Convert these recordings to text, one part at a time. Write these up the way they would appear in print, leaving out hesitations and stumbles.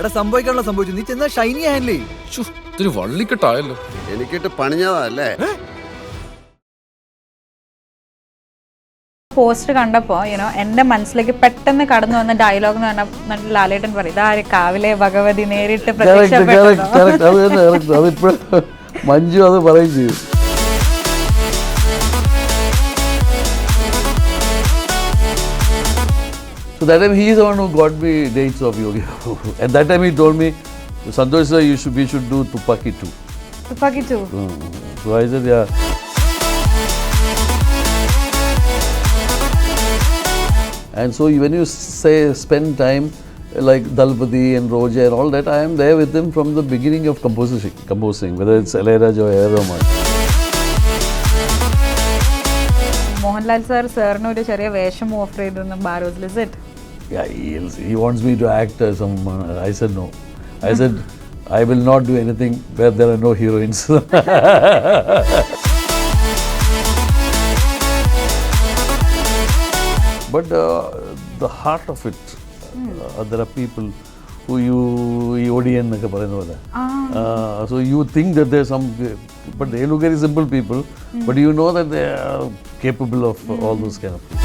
എടാ സംഭവിക്കാനുള്ള സംഭവിച്ചു. നീ ചെന്നാ ഷൈനി ഹാൻഡിലേ. ഇതൊരു വള്ളിക്കെട്ടായല്ലോ. എനിക്കിട്ട് പണിഞ്ഞതല്ലേ. പോസ്റ്റർ കണ്ടപ്പോൾ എൻ്റെ മനസ്സിലേക്ക് പെട്ടെന്ന് കടന്നു വന്ന ഡയലോഗ് എന്ന് പറഞ്ഞാൽ ലാലേട്ടൻ പറയും, ഇതാര് കാവിലെ ഭഗവതി നേരിട്ട് അതിപ്പോഴും മഞ്ജു അത് പറയും ചെയ്യും. So that time he is the one who got me dates of Yogi. At that time he told me, Santosh sir, we should do Tupac 2. Tupac 2. So I said, yeah. And so when you say spend time like Dalpati and Roja and all that, I am there with him from the beginning of composing, whether it's Ilayaraja or A. Rahman. Mohanlal sir ഒരു ചെറിയ വേഷം offer ചെയ്തു ബാരോസ് ലിസിറ്റ്. Yeah, he wants me to act as someone. I said no. I said I will not do anything where there are no heroines. But the heart of it, there are people who you ODN എന്നൊക്കെ പറയുന്ന പോലെ. So you think that there's some, but they look very simple people, but you know that they are capable of all those kind of things.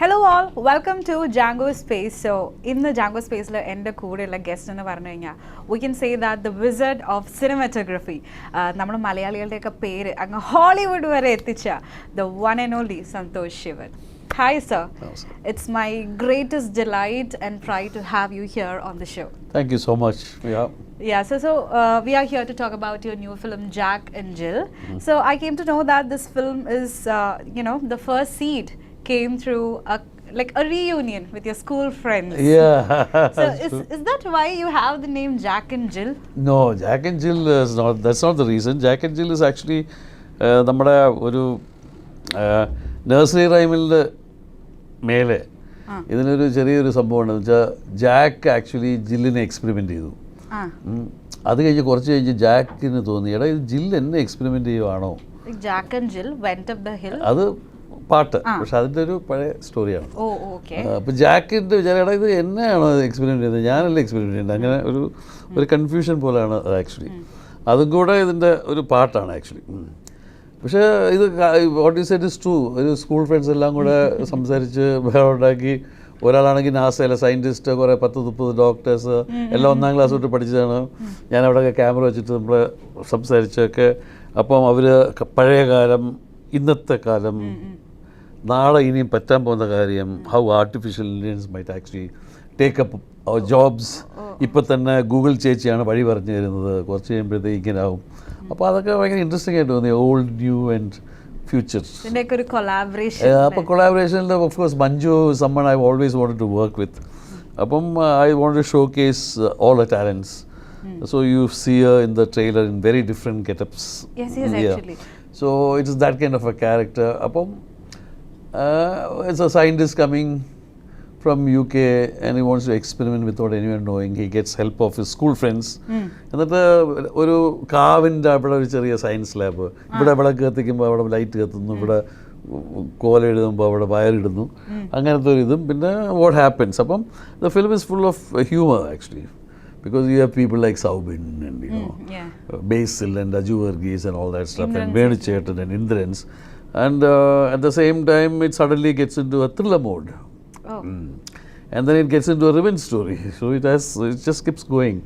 Hello all, welcome to Jango space. So ഇന്ന് Jango സ്പേസിൽ എൻ്റെ കൂടെയുള്ള guest എന്ന് പറഞ്ഞു കഴിഞ്ഞാൽ we can say that the wizard of cinematography, നമ്മൾ മലയാളികളുടെയൊക്കെ പേര് അങ്ങ് ഹോളിവുഡ് വരെ എത്തിച്ച the one and only Santosh Sivan. Hi sir. It's my greatest delight and pride to have you here on the show. Thank you so much. Yeah, so we are here to talk about your new film Jack and Jill. So I came to know that this film is the first seed came through a reunion with your school friends. Yeah. So is that why you have the name Jack and Jill? No, Jack and Jill is not. That's not the reason. Jack and Jill is actually നമ്മുടെ ഒരു nursery റൈമിൻ്റെ മേലെ ഇതിനൊരു ചെറിയൊരു സംഭവമാണ് വെച്ചാൽ Jack actually ജില്ലിനെ experiment ചെയ്തു. അത് കഴിഞ്ഞ് കുറച്ച് കഴിഞ്ഞ് ജാക്കിന് തോന്നി, എടാ ഇത് ജില്ല് എന്നെ experiment ചെയ്യുവാണോ. Jack and Jill went up the hill. അത് പാട്ട്, പക്ഷെ അതിൻ്റെ ഒരു പഴയ സ്റ്റോറിയാണ്. Okay. അപ്പോൾ ജാക്കിൻ്റെ വിചാരം, എടാ ഇത് എന്നെയാണോ എക്സ്പെരിമെൻ്റ് ചെയ്യുന്നത്, ഞാനല്ലേ എക്സ്പെരിമെൻ്റ് ചെയ്യുന്നത്. അങ്ങനെ ഒരു കൺഫ്യൂഷൻ പോലെയാണ് അത് ആക്ച്വലി. അതും കൂടെ ഇതിൻ്റെ ഒരു പാട്ടാണ് ആക്ച്വലി. പക്ഷേ ഇത് what you said is true. ഒരു സ്കൂൾ ഫ്രണ്ട്സ് എല്ലാം കൂടെ സംസാരിച്ച് ഉണ്ടാക്കി, ഒരാളാണെങ്കിൽ നാസയിലെ സയൻറ്റിസ്റ്റ്, കുറേ 10-30 ഡോക്ടേഴ്സ് എല്ലാം 1ാം ക്ലാസ് തൊട്ട് പഠിച്ചതാണ്. ഞാൻ അവിടെയൊക്കെ ക്യാമറ വെച്ചിട്ട് നമ്മൾ സംസാരിച്ചൊക്കെ. അപ്പം അവർ പഴയ കാലം, ഇന്നത്തെ കാലം, നാളെ ഇനിയും പറ്റാൻ പോകുന്ന കാര്യം, how artificial intelligence might actually take up our jobs. ഇപ്പം തന്നെ ഗൂഗിൾ ചേച്ചിയാണ് വഴി പറഞ്ഞു തരുന്നത്, കുറച്ച് കഴിയുമ്പോഴത്തേക്ക് ഇങ്ങനെ ആവും. അപ്പോൾ അതൊക്കെ ഭയങ്കര ഇൻട്രസ്റ്റിംഗ് ആയിട്ട് തോന്നി, ഓൾഡ് ന്യൂ ആൻഡ് ഫ്യൂച്ചർ. അപ്പോൾ കൊളാബറേഷനിൽ of course Manju someone I always wanted to work with. അപ്പം I want to showcase all the talents. So you see her in the trailer in very different get-ups. Yes, actually. So it is that kind of a character. Apom it's a scientist coming from UK and he wants to experiment without anyone knowing. He gets help of his school friends. എന്നിട്ട് ഒരു കാവിൻ്റെ അവിടെ ഒരു ചെറിയ science lab, ഇവിടെ വിളക്ക് കത്തിക്കുമ്പോൾ അവിടെ light കത്തുന്നു, ഇവിടെ കോല എഴുതുമ്പോൾ അവിടെ വയറിടുന്നു, അങ്ങനത്തെ ഒരു ഇതും. പിന്നെ വാട്ട് ഹാപ്പൻസ്. അപ്പം the film is full of humour actually. Because you have people like Saubin and Basil and Aju Varghese and all that stuff, and Venu Chetan and Indrans, and at the same time it suddenly gets into a thriller mode. And then it gets into a revenge story. So it just keeps going.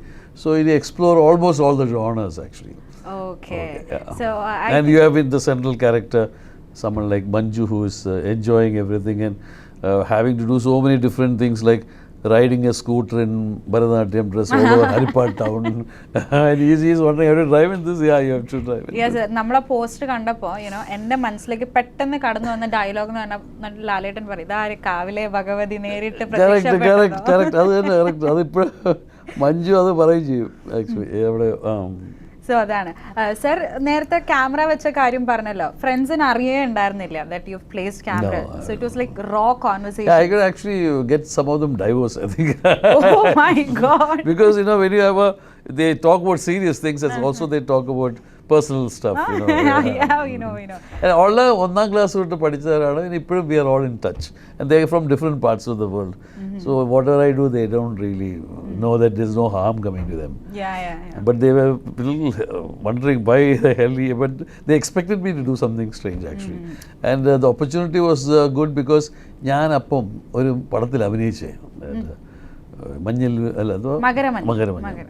So it explore almost all the genres actually. Okay. Yeah. So and you have in the central character someone like Manju who is enjoying everything and having to do so many different things like riding a scooter in Bharatanatyam dress all over Haripad town. And he's wondering how to drive in this. Yeah, you have to drive in. Yes, നമ്മളെ post കണ്ടപ്പോൾ എൻ്റെ മനസ്സിലേക്ക് പെട്ടെന്ന് കടന്നു വന്ന dialogue എന്ന് പറഞ്ഞാൽ ലാലേട്ടൻ പറയും, ഇതാര് കാവിലെ ഭഗവതി നേരിട്ട് കറക്റ്റ്. അത് തന്നെ കറക്റ്റ്. അതിപ്പോഴും മഞ്ജു അത് പറയും ചെയ്യും ആക്ച്വലി എവിടെ. സോ അതാണ് സർ നേരത്തെ ക്യാമറ വെച്ച കാര്യം പറഞ്ഞല്ലോ, ഫ്രണ്ട്സിന് അറിയേ ഉണ്ടായിരുന്നില്ല that you've placed camera. So it was like raw conversation. Yeah, I could actually get some of them divorced, I think. Oh my God. Because when you have they talk about serious things, as also they talk about personal stuff, you know. Yeah, we know. And all ഒന്നാം class തൊട്ട് പഠിച്ചവരാണ്, and ഇപ്പോഴും we are all in touch, and they are from different parts of the world. So whatever I do, they don't really know that there's no harm coming to them. Yeah. But they were a little wondering why the hell but they expected me to do something strange actually. And the opportunity was good because ഞാൻ അപ്പം ഒരു പടത്തിൽ അഭിനയിച്ചേ, മഞ്ഞിൽ അല്ല എന്തോ മകരമഞ്ഞ്.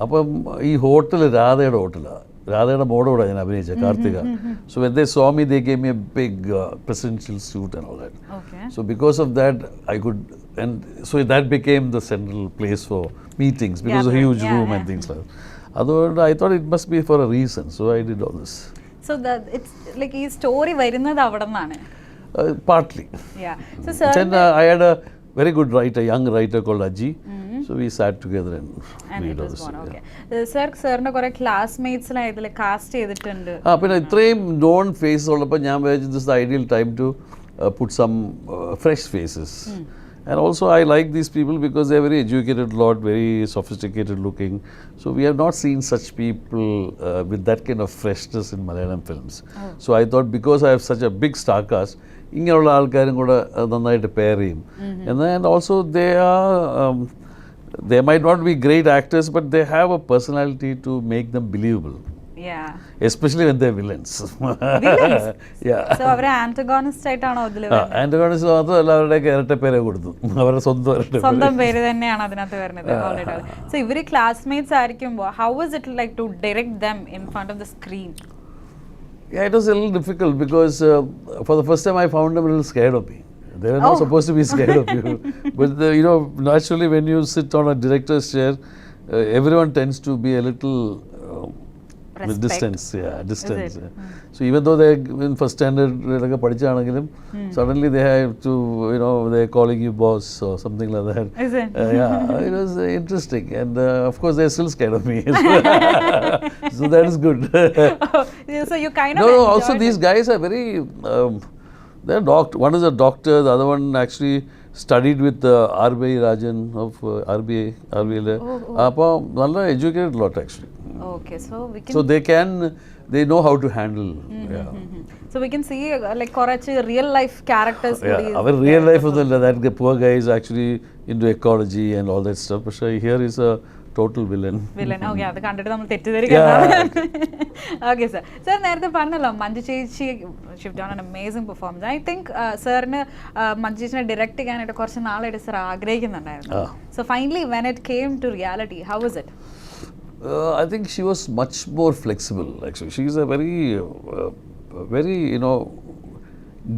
അപ്പം ഈ hotel രാധയുടെ ഹോട്ടലാണ്, രാധയുടെ മോടോടെ ഞാൻ അഭിനയിച്ചത്, Karthika. So when they saw me, they gave me a big presidential suit and all that. Okay. So because of that, I could, and so that became the central place for meetings because of a huge room and things like that. Otherwise, I thought it must be for a reason, so I did all this. So it's like ഈ story വരുന്നത് അവിടെ നിന്നാണ്. Partly. Yeah. So sir, Then I had a very good writer, young writer called Aji. So we sat together and it made all was this. born. Okay. Sir കുറെ ക്ലാസ്മേറ്റ്സിനെ ഇതിൽ cast ചെയ്തിട്ടുണ്ട്. പിന്നെ ഇത്രയും non face ഉള്ളപ്പോൾ ഞാൻ വിചാരിച്ചു this is the ideal time to put some fresh faces. And also I like these people because they are very educated lot, very sophisticated looking. So we have not seen such people with that kind of freshness in Malayalam films. So I thought because I have such a big star cast, ഇങ്ങനെയുള്ള ആൾക്കാരും കൂടെ നന്നായിട്ട് pair ചെയ്യും. And then also they might not be great actors, but they have a personality to make them believable. Yeah. Especially when they're villains. Yeah. So അവരെ antagonist ആയിട്ടാണോ അതിൽ വരുന്നത്? Antagonist മാത്രമല്ല, അവരുടെയൊക്കെ ഇരട്ട പേരെ കൊടുത്തു, അവരുടെ സ്വന്തം പേര് തന്നെയാണ് അതിനകത്ത് വരുന്നത് ഓൾറെഡി. സോ ഇവര് ക്ലാസ്മേറ്റ്സ് ആയിരിക്കുമ്പോൾ how was it like to direct them in front of the screen? Yeah, it was a little difficult because for the first time I found them a little scared of me. They were not supposed to be scared of you. But you know, naturally when you sit on a director's chair, everyone tends to be a little with distance. So even though they're in first standard like പഠിച്ചാണെങ്കിലും suddenly they have to, you know, they're calling you boss or something like that. Is it? Yeah, it was interesting, and of course they're still scared of me. So that is good. So you kind of No, also these guys are very they're one is a doctor, the other one actually studied with RBI Rajan of RBI. അപ്പോൾ നല്ല educated lot actually. Okay, so we can. So they know how to handle. Yeah. So we can see like കുറച്ച് real life characters. Yeah, our real life ഒന്നുമില്ല. That poor guy is actually into ecology and all that stuff. But here is a total villain. Okay, അത് കണ്ടിട്ട് നമ്മൾ തെറ്റിദ്ധരിക്കണം. Okay, sir. Sir, നേരത്തെ പറഞ്ഞല്ലോ മഞ്ജു ചേച്ചി sieve done an amazing performance. I think സാറിന് മഞ്ജു ചേച്ചിനെ direct ചെയ്യാനായിട്ട് കുറച്ച് നാളായിട്ട് sir ആഗ്രഹിക്കുന്നുണ്ടായിരുന്നു. So finally when it came to reality, how was it? I think she was much more flexible actually. She is a very you know,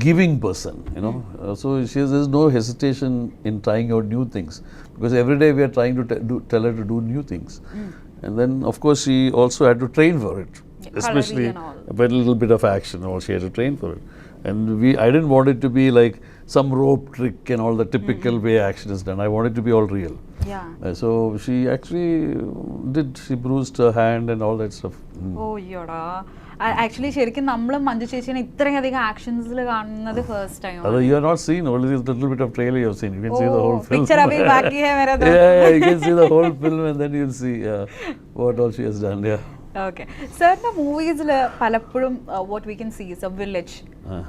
giving person, you know. So there's no hesitation in trying out new things, because every day we are trying to tell her to do new things. And then of course she also had to train for it, especially a little bit of action, or she had to train for it. And I didn't want it to be like some rope trick and all the typical way action is done. I wanted it to be all real. Yeah. So she actually she bruised her hand and all that stuff. Oh yoda. Actually ശരിക്കും നമ്മൾ മഞ്ജു ചേച്ചിനെ ഇത്രയും അധികം ആക്ഷൻസിൽ കാണുന്നത് first time ആണ്. You have not seen only a little bit of trailer you have seen. You can see the whole film. Picture abhi baki hai mera to. Yeah, you can see the whole film and then you'll see what all she has done. Yeah. Okay. Certain movies പലപ്പോഴും what we can see is a village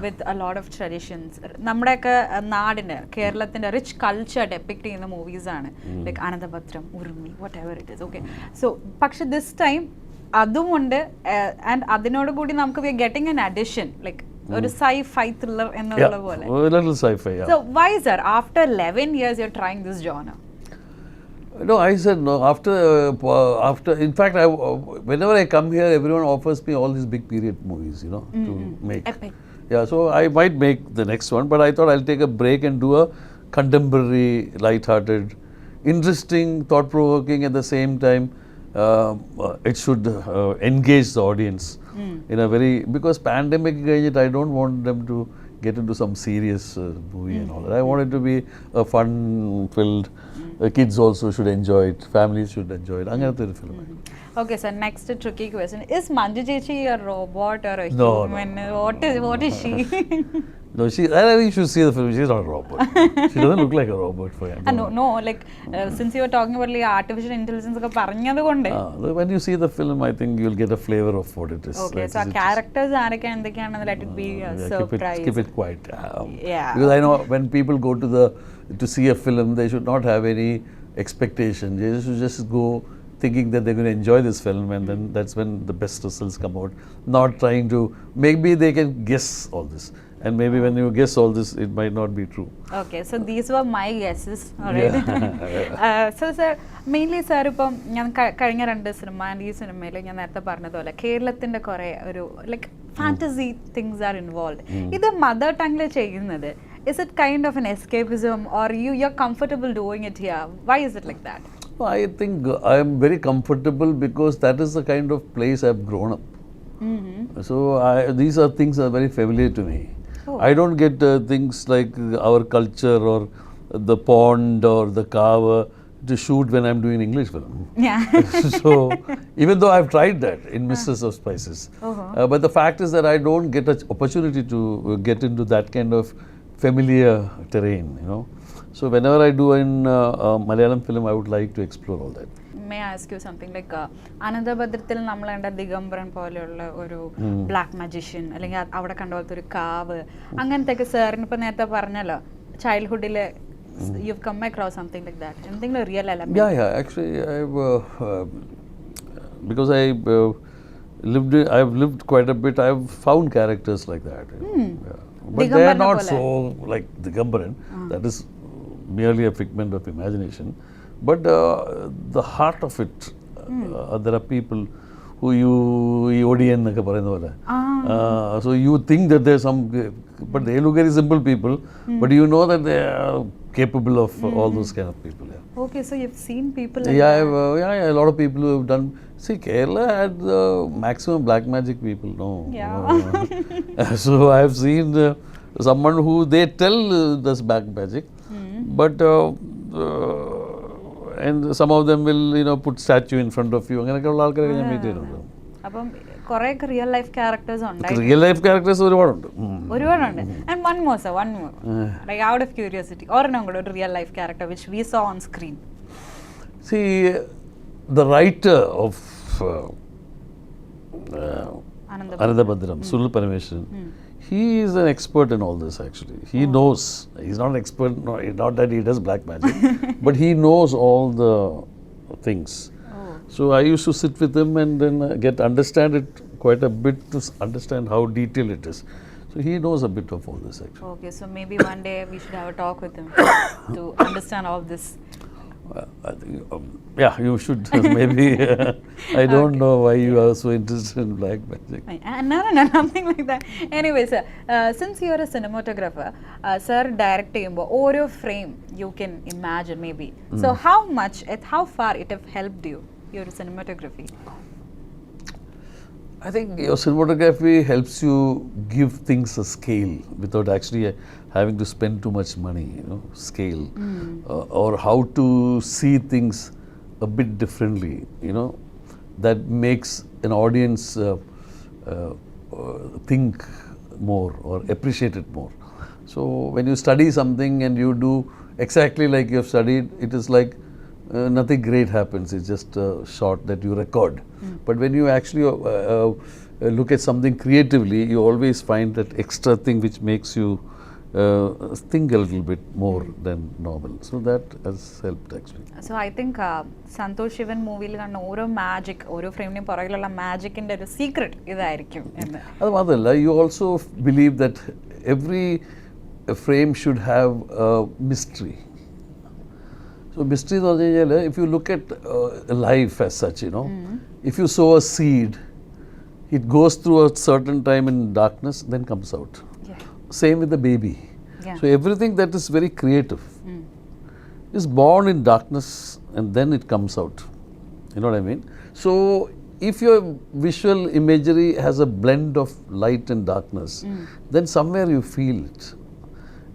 with a lot of traditions. നമ്മുടെയൊക്കെ നാടിൻ്റെ കേരളത്തിൻ്റെ rich culture depict ചെയ്യുന്ന movies ആണ്, like Ananthabhadram, Urumi, whatever it is. Okay, so പക്ഷെ this time അതുമുണ്ട്, and അതിനോട് കൂടി നമുക്ക് we are getting an addition, like ഒരു sci-fi thriller എന്നുള്ള പോലെ. A little sci-fi, yeah. So why, sir, after 11 years you're trying this genre? No, I said no. After, in fact, whenever I come here, everyone offers me all these big period movies, you know, to make. Epic. Yeah, so I might make the next one, but I thought I'll take a break and do a contemporary, light-hearted, interesting, thought-provoking at the same time. It should engage the audience in a very, because pandemic, I don't want them to get into some serious movie and all that. I want it to be a fun-filled. Kids also should enjoy it. Families should enjoy it. Angathe oru film. Okay, sir. Next tricky question: is Manju Chechi a robot or a No, human? no. What is she? No, I think you should see the film. She's not a robot. She doesn't look like a robot for you. No, like since you were talking about like artificial intelligence ഒക്കെ പറഞ്ഞത് കൊണ്ട് When you see the film, I think you'll get a flavor of what it is. Okay, so characters ആരൊക്കെ എന്തൊക്കെയാണെന്ന് let it be a surprise. Keep it quiet. Yeah. Because I know when people go to see a film, they should not have any expectation. They should just go thinking that they're going to enjoy this film, and then that's when the best results come out. Not trying to, maybe they can guess all this, and maybe when you guess all this, it might not be true. Okay, so these were my guesses. Alright. So sir, mainly sir ഇപ്പം ഞാൻ കഴിഞ്ഞ 2 cinema and ഈ സിനിമയിൽ ഞാൻ നേരത്തെ പറഞ്ഞതുപോലെ കേരളത്തിന്റെ കുറെ ഒരു like fantasy things are involve. ഇത് മദർ ടങ്ങിൽ ചെയ്യുന്നത് is it kind of an escapism or you're comfortable doing it here? Why is it like that? I think I am very comfortable because that is the kind of place I've grown up. So these are things that are very familiar to me. I don't get things like our culture or the pond or the cover to shoot when I'm doing English film. Yeah. So even though I've tried that in Mistress of Spices, but the fact is that I don't get an opportunity to get into that kind of familiar terrain, you know. So whenever I do in Malayalam film, I would like to explore all that. May I ask you something like അനന്തഭദ്രത്തിൽ നമ്മൾ കണ്ട ദിഗംബരൻ പോലെയുള്ള ഒരു black magician അല്ലെങ്കിൽ അവിടെ കണ്ട പോലത്തെ ഒരു കാവ് അങ്ങനത്തെ ഒക്കെ സാറിന് ഇപ്പം നേരത്തെ പറഞ്ഞല്ലോ ചൈൽഡ്ഹുഡിൽ you've come across something like that, anything a real element? Yeah, actually I've because I've lived quite a bit. I've found characters like that, you know. Yeah. But they are not so like Digambaran. That is merely a figment of imagination. But the heart of it, there are people who ODN എന്നൊക്കെ പറയുന്ന പോലെ. So you think that there's some, but they look very simple people, but you know that they are capable of all those kind of people. Yeah. Okay, so you've seen people like that? A lot of people who have done. See, Kerala had the maximum black magic people. No. So I have seen someone who they tell does black magic, but and some of them will put statue in front of you. അങ്ങനെയൊക്കെയുള്ള ആൾക്കാരെ ഞാൻ meet ചെയ്തിട്ടുണ്ട്. അപ്പം കുറേ real life characters ഉണ്ട്. Real life characters ഒരുപാടുണ്ട്. And one more sir, one more. Like out of curiosity, ഒരെണ്ണം കൂടെ ഒരു real life character which we saw on screen. See, the writer of Anantha-Bhadram, Sulul Parameswaran, he is an expert in all this actually. He knows. He's not an expert, not that he does black magic, but he knows all the things. So I used to sit with him and then understand it quite a bit to understand how detailed it is. So he knows a bit of all this actually. Okay, so maybe one day we should have a talk with him to understand all this. I think, yeah, you should maybe. I don't know why you are so interested in black magic. No, nothing like that. Anyway, sir, since you are a cinematographer, sir, direct ചെയ്യുമ്പോൾ ഓരോ frame you can imagine maybe. So how far it have helped you, your cinematography? I think your cinematography helps you give things a scale without actually having to spend too much money, scale, or how to see things a bit differently, that makes an audience think more or appreciate it more. So when you study something and you do exactly like you have studied, it is like nothing great happens. It's just a shot that you record. But when you actually look at something creatively, you always find that extra thing which makes you think a little bit more than normal. So that has helped actually. So I think Santosh Sivan movie കാണുന്ന ഓരോ magic ഓരോ ഫ്രെയിമിനും പുറകിലുള്ള മാജിക്കിന്റെ ഒരു secret ഇതായിരിക്കും എന്ന്. അത് മാത്രമല്ല, you also believe that every frame should have a mystery. So mystery എന്ന് പറഞ്ഞു കഴിഞ്ഞാൽ, if you look at life as such, if you sow a seed, it goes through a certain time in darkness, then comes out. Same with the baby. So everything that is very creative is born in darkness and then it comes out. You know what I mean? So if your visual imagery has a blend of light and darkness, then somewhere you feel it.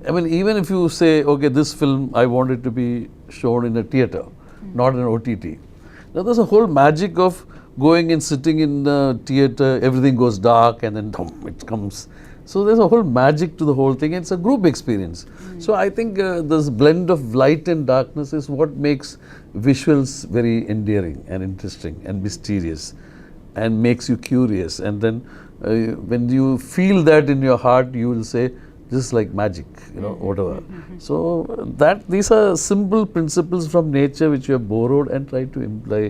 I mean, even if you say, okay, this film I want it to be shown in a theater, not in OTT. Now there's a whole magic of going and sitting in the theater, everything goes dark and then it comes So there's a whole magic to the whole thing. It's a group experience. So I think this blend of light and darkness is what makes visuals very endearing and interesting and mysterious and makes you curious. And then when you feel that in your heart, you will say, this is like magic, you know, whatever. So these are simple principles from nature which you have borrowed and try to imply,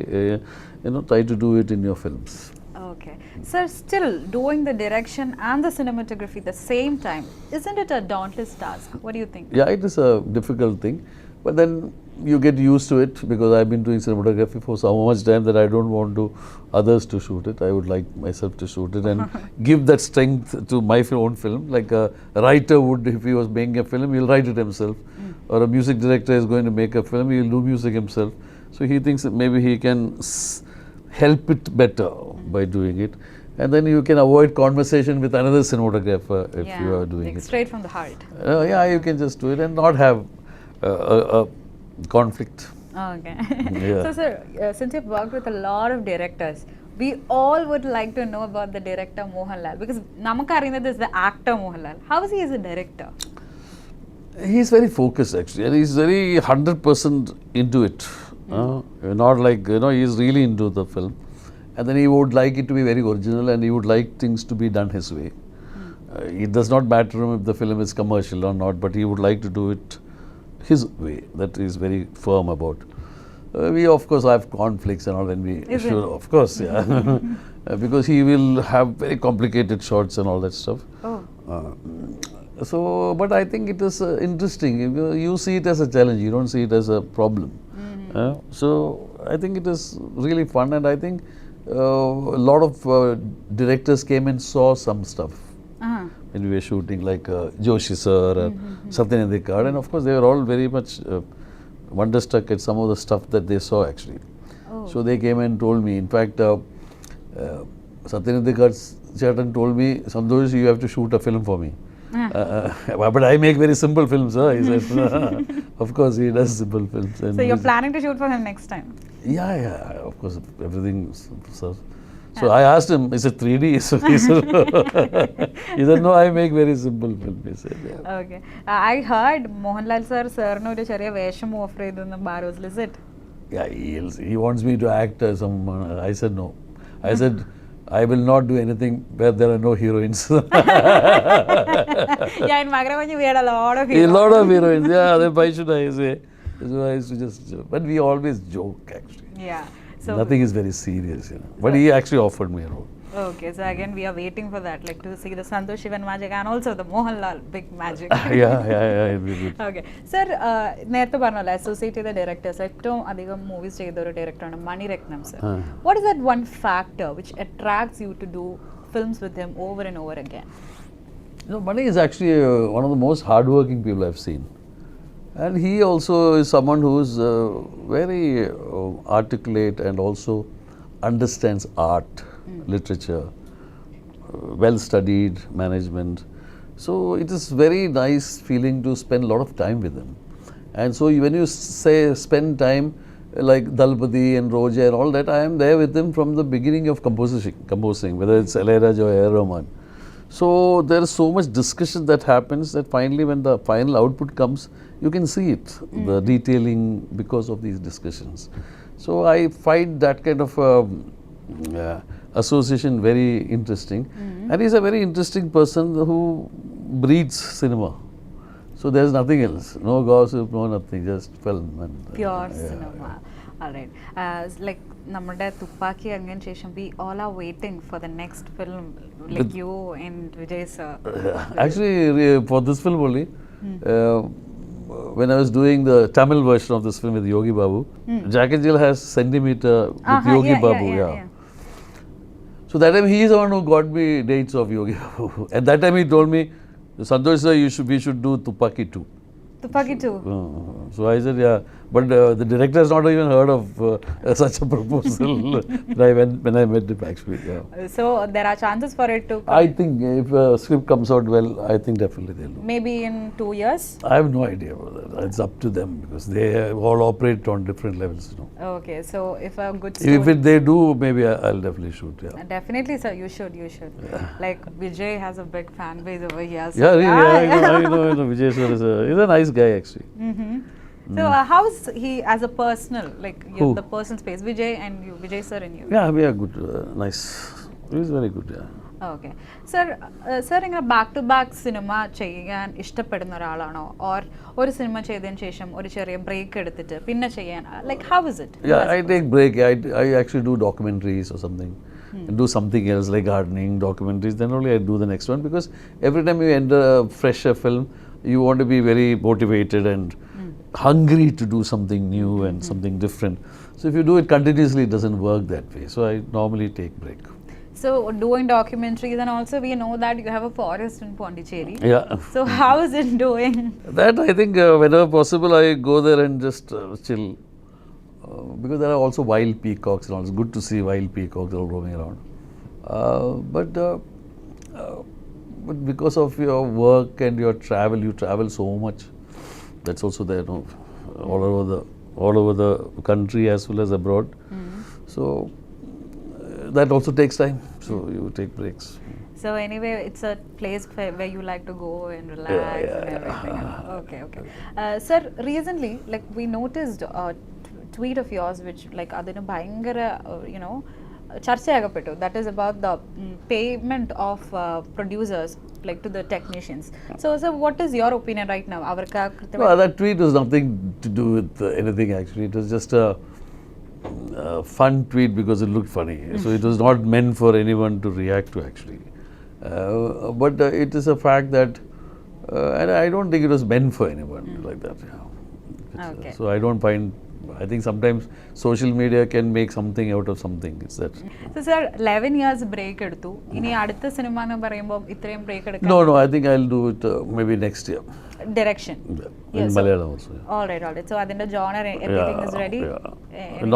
try to do it in your films. Okay. Sir, still doing the direction and the cinematography at the same time, isn't it a dauntless task? What do you think? Yeah, it is a difficult thing, but then you get used to it because I've been doing cinematography for so much time that I don't want others to shoot it. I would like myself to shoot it and give that strength to my own film, like a writer would if he was making a film, he'll write it himself. Or a music director is going to make a film, he'll do music himself. So he thinks that maybe he can help it better by doing it. And then you can avoid conversation with another cinematographer if you are doing like it. Straight from the heart. Yeah, you can just do it and not have a conflict. Okay. Yeah. So, sir, since you've worked with a lot of directors, we all would like to know about the director Mohanlal because Namakarind is the actor Mohanlal. How is he as a director? He's very focused actually, and he's very 100% into it. Not like, he's really into the film. And then he would like it to be very original and he would like things to be done his way. It does not matter to him if the film is commercial or not, but he would like to do it his way. That is very firm about. We of course have conflicts and all, and of course, yeah. Because he will have very complicated shots and all that stuff. So, but I think it is interesting. You see it as a challenge, you don't see it as a problem. So I think it is really fun, and I think a lot of directors came and saw some stuff when we were shooting, like Joshi sir and Satyanandikar, and of course they were all very much wonderstruck at some of the stuff that they saw actually. So they came and told me. In fact, Satyanandikar Chatan told me, Santosh, you have to shoot a film for me. But I make very simple films, he says. Of course, he does simple films. So you're planning to shoot for him next time? Yeah, of course, everything. So I asked him, is it 3D? So he said, no, I make very simple films. He said, yeah. Okay. I heard Mohanlal sir no oru cheriya vesham offer cheyidunnu Baros'il, is it? Yeah, he wants me to act as someone. I said no. I said, I will not do anything where there are no heroines. Yeah, in Magravanyu we had a lot of heroines. A lot of heroines, yeah, then why should I say? So I used to just joke. But we always joke actually. Yeah. So nothing is very serious, But he actually offered me a role. Okay, so again we are waiting for that, like to see the Santosh Sivan magic and also the Mohanlal big magic. Yeah, it'll be good. Okay. Sir, നേരത്തെ പറഞ്ഞല്ലോ associate ചെയ്ത directors ഏറ്റവും അധികം movies ചെയ്ത ഒരു ഡയറക്ടറാണ് Maniratnam sir. What is that one factor which attracts you to do films with him over and over again? Mani is actually one of the most hardworking people I've seen. And he also is someone who is very articulate and also understands art, literature, well studied management. So it is very nice feeling to spend a lot of time with him. And so when you say spend time like Dalpati and Roja and all that, I am there with him from the beginning of composing, whether it's Ilaiyaraj or A.R. Rahman. So there is so much discussion that happens that finally when the final output comes, you can see it, the detailing because of these discussions. So I find that kind of association very interesting. And he's a very interesting person who breathes cinema. So there's nothing else, no gossip, no nothing, just film. And, Pure cinema. Alright. Like നമ്മുടെ തുപ്പാക്കി അങ്ങനെ ശേഷം we all are waiting for the next film, like you and Vijay sir. Actually, for this film only, when I was doing the Tamil version of this film with Yogi Babu, Jack and Jill has Centimeter with Yogi Babu. Yeah. So that time he is the one who got me dates of Yogi Babu. At that time he told me, Santosh sir, we should do Tupac 2. Tupac 2. So I said, yeah, But the director has not even heard of such a proposal when I met him actually. Yeah. So there are chances for it to come I think if a script comes out well, I think definitely they'll do. maybe in 2 years. I have no idea about that. It's up to them because they all operate on different levels. Okay, so if a good story. If they do, maybe I'll definitely shoot. Yeah. Definitely, sir. You should. Like Vijay has a big fan base over here. So Yeah, really, I know Vijay sir he's a nice guy actually. So how's he as a personal, like Who? the personal space, Vijay and you, Vijay sir and you? Yeah, we are good, nice. He's very good. Yeah. Okay sir sir ഇങ്ങനെ back to back cinema ചെയ്യാൻ ഇഷ്ടപ്പെടുന്ന ഒരാളാണോ or ഒരു cinema ചെയ്തതിന് ശേഷം ഒരു ചെറിയ break എടുത്തിട്ട് പിന്നെ ചെയ്യാൻ like how is it? Yeah, I take break. I actually do documentaries or something. And do something else like gardening, documentaries. Then only I do the next one because every time you enter a fresher film, you want to be very motivated and hungry to do something new and something different. So if you do it continuously, it doesn't work that way. So I normally take break. So doing documentaries and also we know that you have a forest in Pondicherry. Yeah. So how is it doing? That I think whenever possible I go there and just chill. Because there are also wild peacocks and all. It's good to see wild peacocks all roaming around. But because of your work and your travel, you travel so much. That's also there, all over the country as well as abroad. So that also takes time. So you take breaks. So anyway, it's a place where you like to go and relax and everything. Okay. Sir, recently, like we noticed a tweet of yours which like adinu bhayangara ചർച്ചയാകപ്പെട്ടു. That is about the payment of producers like to the technicians. So what is your opinion right now? No, that tweet was nothing to do with anything actually. It was just a fun tweet because it looked funny. So it was not meant for anyone to react to actually. But it is a fact that and I don't think it was meant for anyone like that. Okay. So I don't find. I think sometimes social media can make something out of something. It's that. So sir, 11 years break എടുത്തു. ഇനി അടുത്ത cinema എന്ന് പറയുമ്പോൾ ഇത്രയും break എടുക്കാൻ. No, I think I'll do it maybe next year. Direction. In Malayalam also. All right. So adinte genre everything is ready.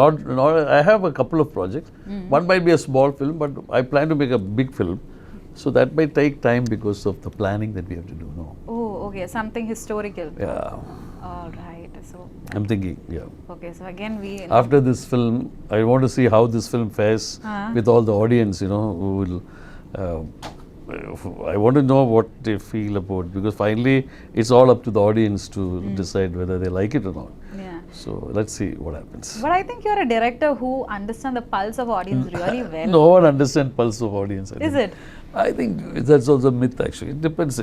Not. I have a couple of projects. One might be a small film, but I plan to make a big film. So that might take time because of the planning that we have to do now. Oh, okay. Something historical. Yeah. All right. So I'm thinking, yeah. Okay, so again after this film, I want to see how this film fares with all the audience, who will. I want to know what they feel about because finally it's all up to the audience to decide whether they like it or not. Yeah. So let's see what happens. But I think you're a director who understands the pulse of audience really well. No one understands pulse of audience. I think that's also a myth actually. It depends,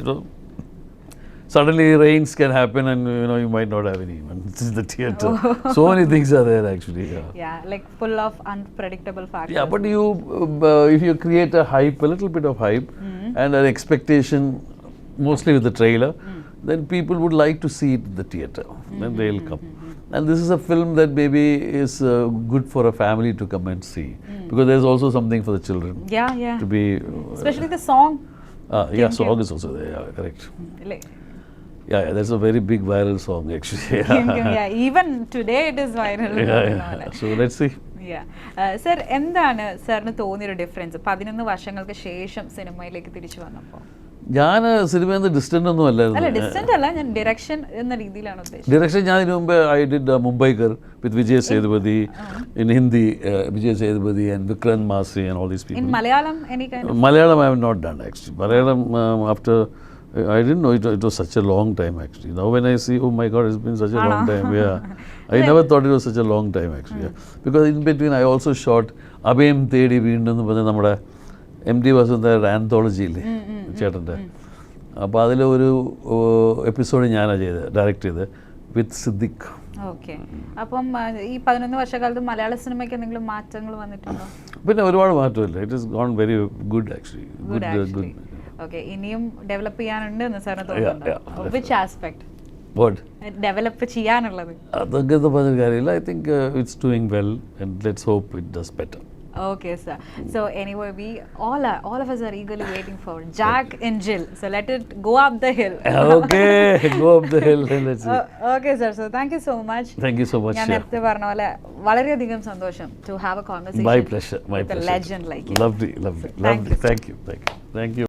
Suddenly rains can happen and you might not have any even in the theatre. So many things are there actually. Yeah, like full of unpredictable factors. Yeah, but you if you create a little bit of hype and an expectation, mostly with the trailer, then people would like to see it in the theatre. Then they'll come. And this is a film that maybe is good for a family to come and see because there's also something for the children. Yeah. To be especially the song. Song is also there. Yeah, correct. Yeah, that's a very big viral song actually. Yeah, even today it is viral. Yeah. So let's see. Sir എന്താണ് സാറിന് തോന്നിയൊരു difference 11 വർഷങ്ങൾക്ക് ശേഷം സിനിമയിലേക്ക് തിരിച്ചു വന്നപ്പോൾ? ഞാൻ സിനിമയിൽ നിന്ന് ഡിസ്റ്റന്റ് ഒന്നും അല്ലായിരുന്നു. ഡിസ്റ്റന്റ് അല്ല, ഞാൻ ഡയറക്ഷൻ എന്ന രീതിയിലാണ് ഉദ്ദേശിച്ചത്. ഡയറക്ഷൻ ഞാൻ ഇതിനു മുമ്പ് I did Mumbaikar with Vijay Sethupathi in Hindi, Vijay Sethupathi and Vikrant Massey and all these people. In Malayalam any kind of? Malayalam I have not done actually. Malayalam after I didn't know it was such a long time actually. Now when I see, oh my God, it's been such a long time. Yeah, I never thought it was such a long time actually. Because in between I also shot Abhayam Thedi Veendum എന്ന് പറഞ്ഞ നമ്മുടെ MD വസുന്ധരയുടെ ആന്തോളജിയില്ലേ ചേട്ടൻ്റെ, അപ്പോൾ അതിലൊരു episode ഞാനാണ് direct ചെയ്തത് വിത്ത് Siddique. Okay. അപ്പം ഈ 11 വർഷക്കാലത്ത് മലയാള സിനിമയ്ക്ക് എന്തെങ്കിലും മാറ്റങ്ങൾ വന്നിട്ടുണ്ടോ? പിന്നെ ഒരുപാട് മാറ്റമില്ല. It is gone very good actually. Good. Okay. ഇനിയും ഡെവലപ്പ് ചെയ്യാനുണ്ട് എന്ന് സാറിന് തോന്നുന്നുണ്ടോ? Which aspect? What? ഡെവലപ്പ് ചെയ്യാനുള്ളത്? അതൊക്കെ പറഞ്ഞ കാര്യമില്ല. I think it's doing well and let's hope it does better. Okay, sir. So anyway, we all of us are eagerly waiting for Jack and Jill. So let it go up the hill. Okay, go up the hill and let's see. Okay, sir. So thank you so much. Thank you so much. ഞാൻ നേരത്തെ പറഞ്ഞ പോലെ വളരെയധികം സന്തോഷം to have a conversation My pleasure. My with a pleasure. legend like you. Lovely, lovely, So, thank lovely. you. Thank you. Thank you. Thank you.